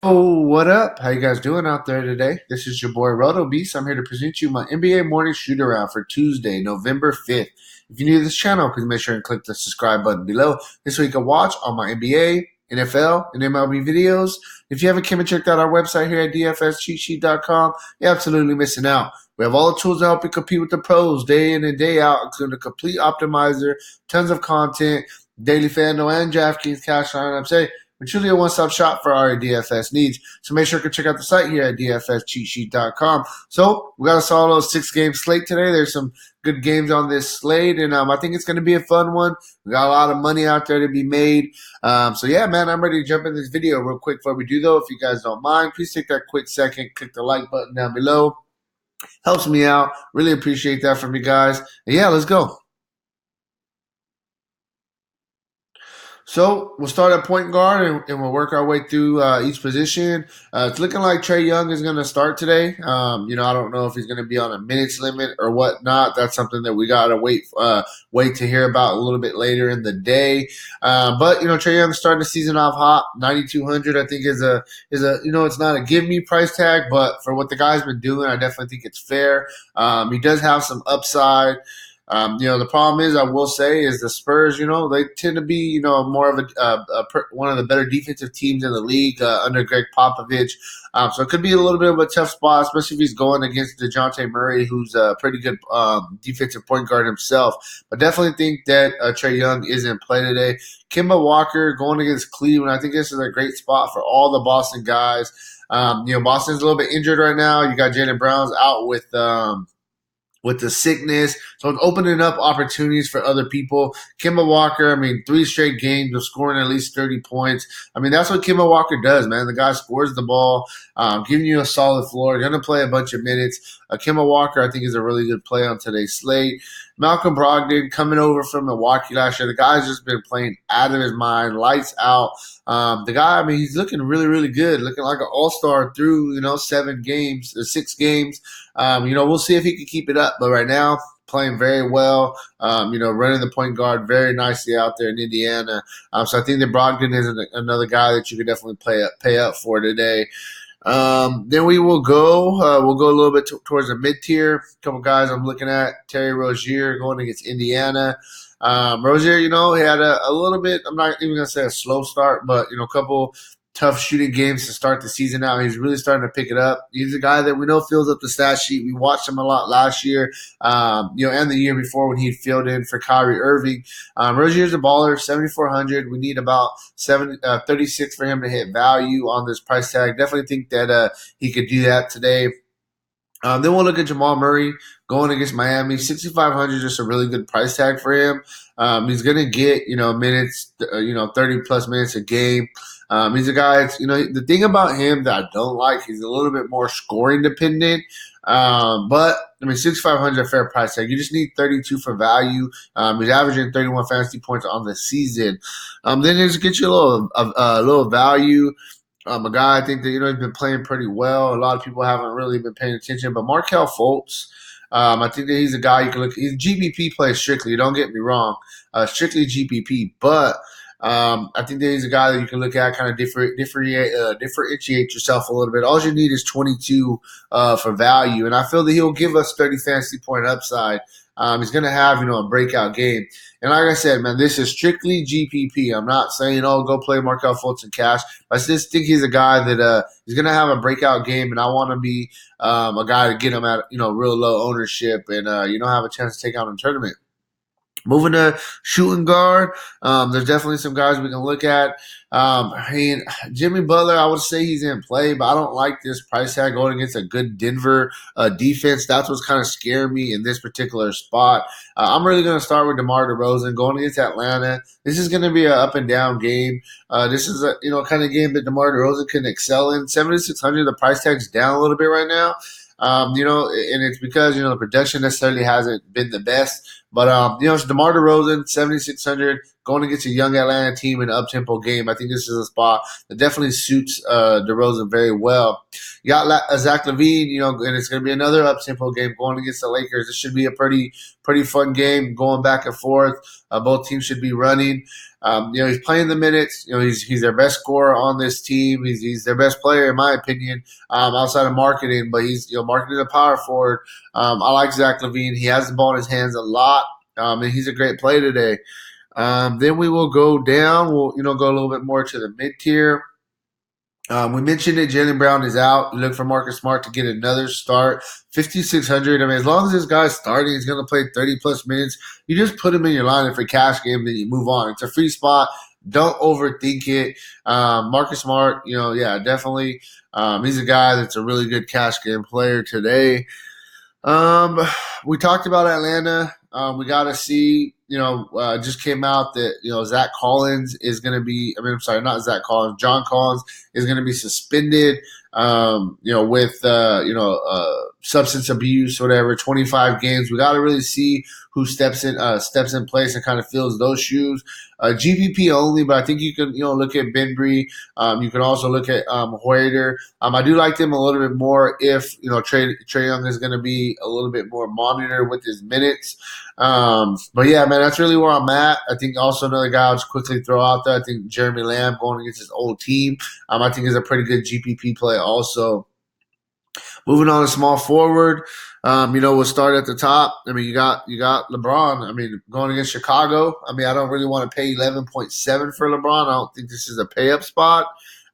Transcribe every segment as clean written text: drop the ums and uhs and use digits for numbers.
Oh, what up? How you guys doing out there today? This is your boy Roto Beast. I'm here to present you my NBA morning shoot around for Tuesday, November 5th. If you're new to this channel, please make sure and click the subscribe button below. This way you can watch all my NBA, NFL, and MLB videos. If you haven't came and checked out our website here at dfscheatsheet.com, you're absolutely missing out. We have all the tools to help you compete with the pros day in and day out, including a complete optimizer, tons of content, daily Fanduel and Draftkings cash lineups. Hey, we're truly a one-stop shop for our DFS needs. So make sure to check out the site here at dfscheatsheet.com. So we got a solid 6-game slate today. There's some good games on this slate, and I think it's going to be a fun one. We got a lot of money out there to be made. So yeah, man, I'm ready to jump in this video real quick. Before we do, though, if you guys don't mind, please take that quick second, click the like button down below. Helps me out. Really appreciate that from you guys. And yeah, let's go. So we'll start at point guard and we'll work our way through each position. It's looking like Trae Young is going to start today. I don't know if he's going to be on a minutes limit or whatnot. That's something that we got to wait to hear about a little bit later in the day. But Trae Young starting the season off hot. 9,200 I think is a it's not a give me price tag, but for what the guy's been doing, I definitely think it's fair. He does have some upside. The problem is, I will say, is the Spurs. They tend to be, more of one of the better defensive teams in the league under Greg Popovich. So it could be a little bit of a tough spot, especially if he's going against DeJounte Murray, who's a pretty good defensive point guard himself. But definitely think that Trae Young is in play today. Kemba Walker going against Cleveland. I think this is a great spot for all the Boston guys. Boston's a little bit injured right now. You got Jaylen Brown's out with the sickness. So it's opening up opportunities for other people. Kemba Walker, 3 straight games of scoring at least 30 points. That's what Kemba Walker does, man. The guy scores the ball, giving you a solid floor, going to play a bunch of minutes. Kemba Walker, I think, is a really good play on today's slate. Malcolm Brogdon coming over from Milwaukee last year. The guy's just been playing out of his mind, lights out. The guy, he's looking really, really good, looking like an all-star through, 6 games. We'll see if he can keep it up. But right now, playing very well, running the point guard very nicely out there in Indiana. So I think that Brogdon is another guy that you could definitely pay up for today. Then we will go. We'll go a little bit towards the mid tier. A couple guys I'm looking at. Terry Rozier going against Indiana. Rozier, he had a little bit. I'm not even gonna say a slow start, but a couple tough shooting games to start the season out. He's really starting to pick it up. He's a guy that we know fills up the stat sheet. We watched him a lot last year, and the year before when he filled in for Kyrie Irving. Rozier's a baller, 7,400. We need about 36 for him to hit value on this price tag. Definitely think that he could do that today. Then we'll look at Jamal Murray going against Miami. 6,500 is just a really good price tag for him. He's going to get, minutes, 30-plus minutes a game. He's a guy, the thing about him that I don't like, he's a little bit more scoring dependent. But 6,500 is a fair price tag. You just need 32 for value. He's averaging 31 fantasy points on the season. Then just get you a little value. A guy I think that he's been playing pretty well. A lot of people haven't really been paying attention, but Markelle Fultz, I think that he's a guy you can look. He's GPP plays strictly. Don't get me wrong, strictly GPP. But I think that he's a guy that you can look at, kind of differentiate yourself a little bit. All you need is 22 for value, and I feel that he'll give us 30 fantasy point upside. He's going to have, a breakout game. And like I said, man, this is strictly GPP. I'm not saying, go play Markelle Fultz in cash. I just think he's a guy that he's going to have a breakout game, and I want to be a guy to get him at, real low ownership and, have a chance to take out in a tournament. Moving to shooting guard, there's definitely some guys we can look at. Jimmy Butler, I would say he's in play, but I don't like this price tag going against a good Denver defense. That's what's kind of scaring me in this particular spot. I'm really going to start with DeMar DeRozan going against Atlanta. This is going to be an up and down game. This is a kind of game that DeMar DeRozan can excel in. 7,600, the price tag's down a little bit right now. And it's because, the production necessarily hasn't been the best. But, it's DeMar DeRozan, 7,600, going against a young Atlanta team in an up-tempo game. I think this is a spot that definitely suits DeRozan very well. You got Zach LaVine, and it's going to be another up-tempo game going against the Lakers. This should be a pretty fun game going back and forth. Both teams should be running. He's playing the minutes. He's their best scorer on this team. He's their best player, in my opinion, outside of marketing. But he's marketing a power forward. I like Zach LaVine. He has the ball in his hands a lot, and he's a great play today. Then we will go down. We'll go a little bit more to the mid tier. We mentioned that Jaylen Brown is out. You look for Marcus Smart to get another start. 5,600. I mean, as long as this guy's starting, he's going to play 30-plus minutes. You just put him in your lineup for cash game, then you move on. It's a free spot. Don't overthink it. Marcus Smart, definitely. He's a guy that's a really good cash game player today. We talked about Atlanta. We got to see, just came out that, Zach Collins is going to be, not Zach Collins, John Collins is going to be suspended, with, substance abuse, whatever, 25 games. We got to really see who steps in place and kind of fills those shoes. GPP only, but I think you can, look at Benbury. You can also look at Hoyer. I do like them a little bit more if, Trae Young is going to be a little bit more monitored with his minutes. But yeah, man, that's really where I'm at. I think also another guy I'll just quickly throw out there. I think Jeremy Lamb going against his old team, I think is a pretty good GPP play also. Moving on to small forward, we'll start at the top. You got LeBron. Going against Chicago. I don't really want to pay 11.7 for LeBron. I don't think this is a pay up spot.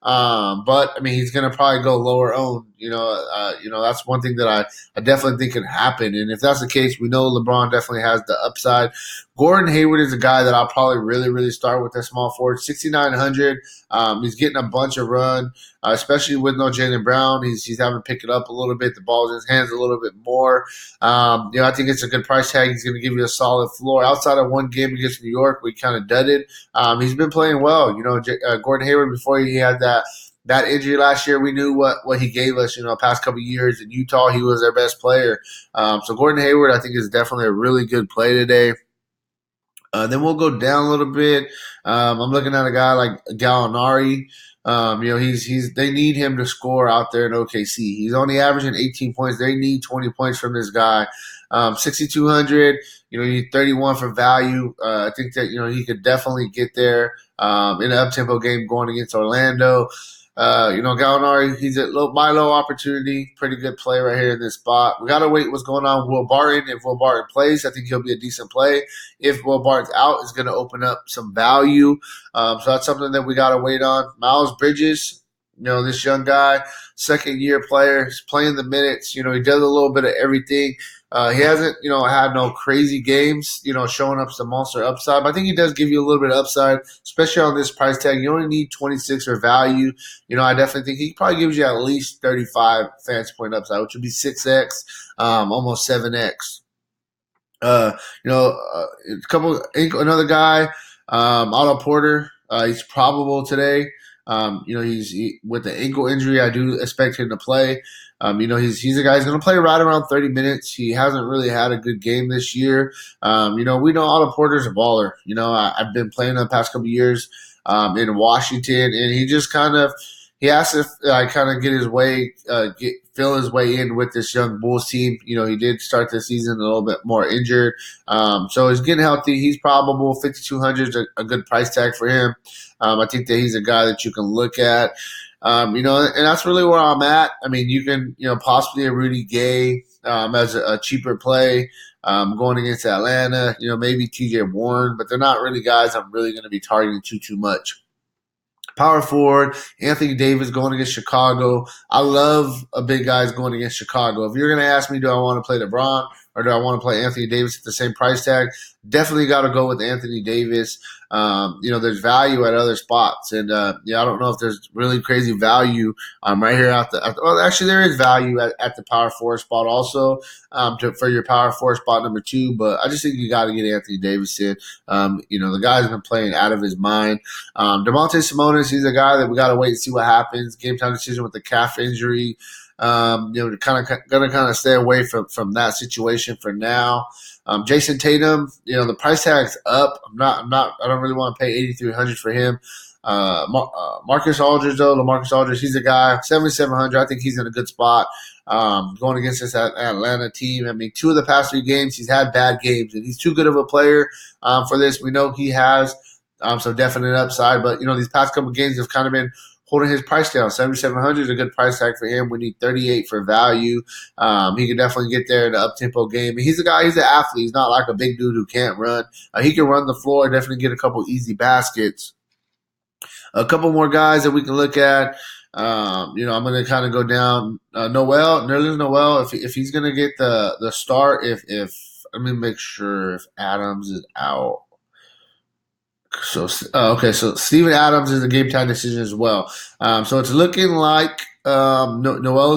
But he's going to probably go lower owned. That's one thing that I definitely think can happen. And if that's the case, we know LeBron definitely has the upside. Gordon Hayward is a guy that I'll probably really, really start with that small forward. 6,900. He's getting a bunch of run, especially with no Jaylen Brown. He's having to pick it up a little bit. The ball's in his hands a little bit more. I think it's a good price tag. He's going to give you a solid floor. Outside of one game against New York, we kind of dudded. He's been playing well. Gordon Hayward, before he had that injury last year, we knew what he gave us, past couple of years in Utah. He was their best player. So Gordon Hayward, I think, is definitely a really good play today. Then we'll go down a little bit. I'm looking at a guy like Gallinari. They need him to score out there in OKC. He's only averaging 18 points. They need 20 points from this guy. 6,200. You need 31 for value. I think that he could definitely get there in an up-tempo game going against Orlando. Gallinari, he's at buy low opportunity. Pretty good play right here in this spot. We got to wait what's going on with Will Barton. If Will Barton plays, I think he'll be a decent play. If Will Barton's out, it's going to open up some value. So that's something that we got to wait on. Miles Bridges, this young guy, second-year player, he's playing the minutes. He does a little bit of everything. He hasn't, had no crazy games, showing up some monster upside. But I think he does give you a little bit of upside, especially on this price tag. You only need 26 for value. I definitely think he probably gives you at least 35 fantasy point upside, which would be 6x, almost 7x. Another guy, Otto Porter. He's probable today. He's with the ankle injury. I do expect him to play. He's a guy who's going to play right around 30 minutes. He hasn't really had a good game this year. We know Otto Porter's a baller. I've been playing the past couple of years in Washington, and he just he has to kind of get his way, fill his way in with this young Bulls team. He did start the season a little bit more injured. So he's getting healthy. He's probable. 5,200 is a good price tag for him. I think that he's a guy that you can look at. And that's really where I'm at. You can, possibly a Rudy Gay as a cheaper play going against Atlanta. Maybe TJ Warren, but they're not really guys I'm really going to be targeting too much. Power forward, Anthony Davis going against Chicago. I love a big guys going against Chicago. If you're going to ask me, do I want to play LeBron or do I want to play Anthony Davis at the same price tag? Definitely got to go with Anthony Davis. There's value at other spots. And, I don't know if there's really crazy value right here actually there is value at the power forward spot also for your power forward spot number 2. But I just think you got to get Anthony Davis in. The guy's been playing out of his mind. Domantas Sabonis, he's a guy that we got to wait and see what happens. Game time decision with the calf injury. Gonna kind of stay away from that situation for now. Jason Tatum, the price tag's up. I don't really want to pay 8,300 for him. Marcus Aldridge, though, LaMarcus Aldridge, he's a guy, 7,700. I think he's in a good spot going against this Atlanta team. I mean, 2 of the past 3 games, he's had bad games, and he's too good of a player for this. We know he has some definite upside, but, these past couple games have kind of been holding his price down. 7,700 is a good price tag for him. We need 38 for value. He can definitely get there in the up-tempo game. And he's a guy, he's an athlete. He's not like a big dude who can't run. He can run the floor, definitely get a couple easy baskets. A couple more guys that we can look at. I'm going to kind of go down. Nerlens Noel, if he's going to get the start, if let me make sure if Adams is out. So Steven Adams is a game time decision as well. So it's looking like Noel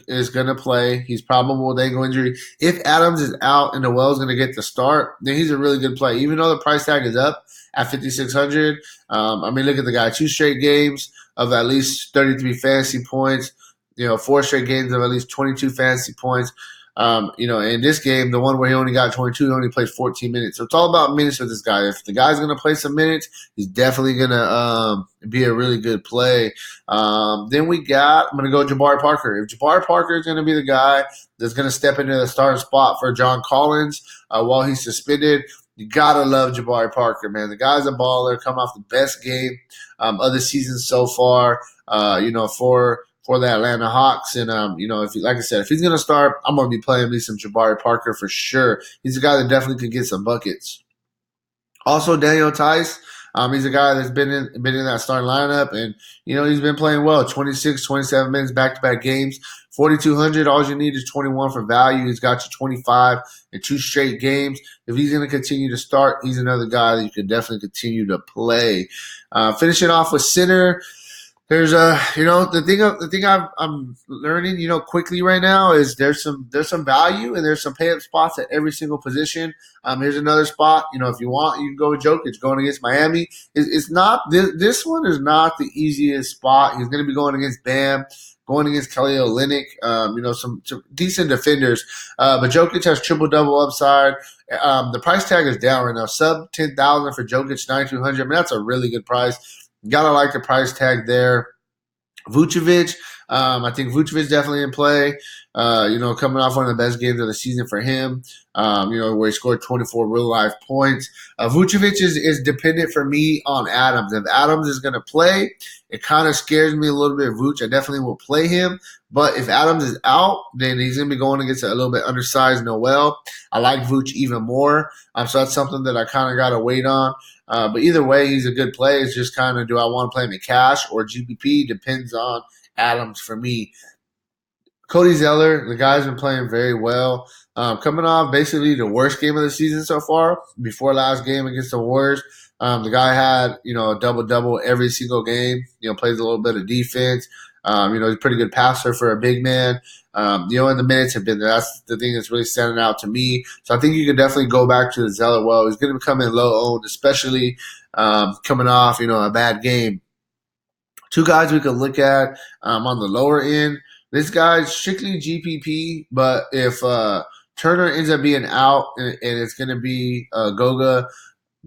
is gonna play. He's probable with ankle injury. If Adams is out and Noel is gonna get the start, then he's a really good play. Even though the price tag is up at 5,600. Look at the guy. 2 straight games of at least 33 fantasy points. 4 straight games of at least 22 fantasy points. In this game, the one where he only got 22, he only played 14 minutes. So it's all about minutes with this guy. If the guy's going to play some minutes, he's definitely going to be a really good play. Then I'm going to go Jabari Parker. If Jabari Parker is going to be the guy that's going to step into the starting spot for John Collins while he's suspended, you got to love Jabari Parker, man. The guy's a baller, come off the best game of the season so far, for the Atlanta Hawks. And, like I said, if he's going to start, I'm going to be playing me some Jabari Parker for sure. He's a guy that definitely could get some buckets. Also, Daniel Tice. He's a guy that's been in that starting lineup, and, he's been playing well. 26, 27 minutes, back-to-back games. 4,200, all you need is 21 for value. He's got you 25 in 2 straight games. If he's going to continue to start, he's another guy that you can definitely continue to play. Finishing off with center. There's the thing I'm learning quickly right now is there's some value and there's some pay up spots at every single position. Here's another spot. If you want, you can go with Jokic going against Miami. It's not this one is not the easiest spot. He's going to be going against Bam, going against Kelly Olynyk. Some decent defenders. But Jokic has triple double upside. The price tag is down right now. Sub 10,000 for Jokic, 9,200. That's a really good price. Gotta like the price tag there. Vucevic, I think Vucevic definitely in play. Coming off one of the best games of the season for him. Where he scored 24 real life points. Vucevic is dependent for me on Adams. If Adams is going to play, it kind of scares me a little bit. Vuce, I definitely will play him. But if Adams is out, then he's going to be going against a little bit undersized Noel. I like Vuce even more. So that's something that I kind of got to wait on. But either way, he's a good play. It's just kind of, do I want to play him in cash or GPP? Depends on Adams for me. Cody Zeller, the guy's been playing very well. Coming off basically the worst game of the season so far, before last game against the Warriors. The guy had, a double-double every single game. Plays a little bit of defense. He's a pretty good passer for a big man. And the minutes have been there. That's the thing that's really standing out to me. So I think you can definitely go back to the Zeller well. He's going to come in low-owned, especially coming off, a bad game. 2 guys we could look at on the lower end. This guy's strictly GPP, but if Turner ends up being out and it's going to be Goga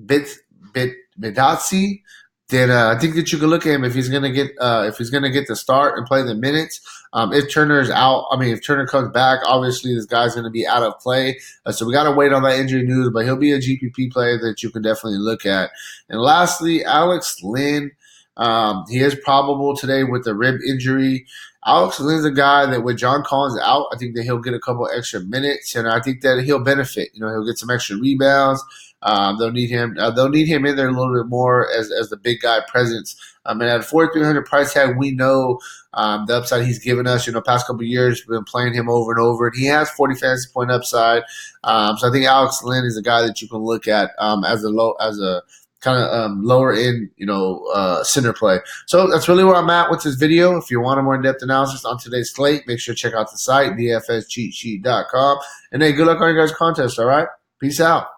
Bitadze, then I think that you can look at him if he's going to get the start and play the minutes. If Turner's out, if Turner comes back, obviously this guy's going to be out of play. So we got to wait on that injury news, but he'll be a GPP player that you can definitely look at. And lastly, Alex Len. He is probable today with the rib injury. Alex Len's a guy that with John Collins out, I think that he'll get a couple extra minutes, and I think that he'll benefit. He'll get some extra rebounds. They'll need him. They'll need him in there a little bit more as the big guy presence. And at 4,300 price tag, we know the upside he's given us. Past couple of years, we've been playing him over and over, and he has 40 fantasy point upside. So I think Alex Len is a guy that you can look at as a kind of lower end, center play. So that's really where I'm at with this video. If you want a more in-depth analysis on today's slate, make sure to check out the site, dfscheatsheet.com. And hey, good luck on your guys' contest, all right? Peace out.